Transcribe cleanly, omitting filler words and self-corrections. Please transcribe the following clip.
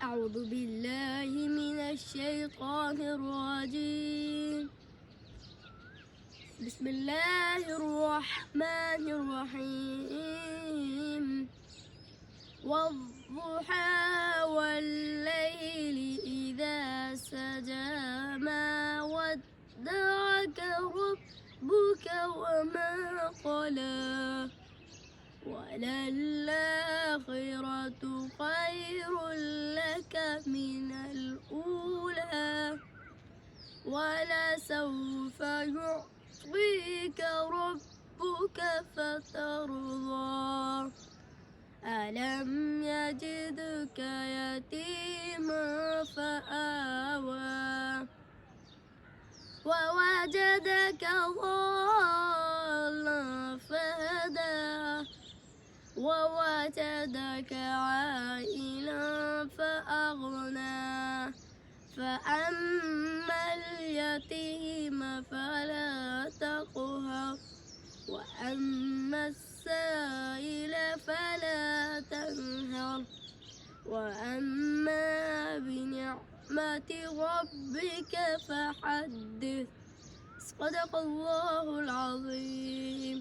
أعوذ بالله من الشيطان الرجيم. بسم الله الرحمن الرحيم. والضحى والليل إذا سجى ما ودعك ربك وما قلى وللآخرة خير لك من الأولى ولسوف يعطيك ربك فترضى ألم يجدك يتيما فآوى ووجدك ضالا فهدى ووجدك عائلا فأغنى فأما اليتيم فلا تقهر وأما السائل فلا تنهر وأما بنعمة ربك فحدث. صدق الله العظيم.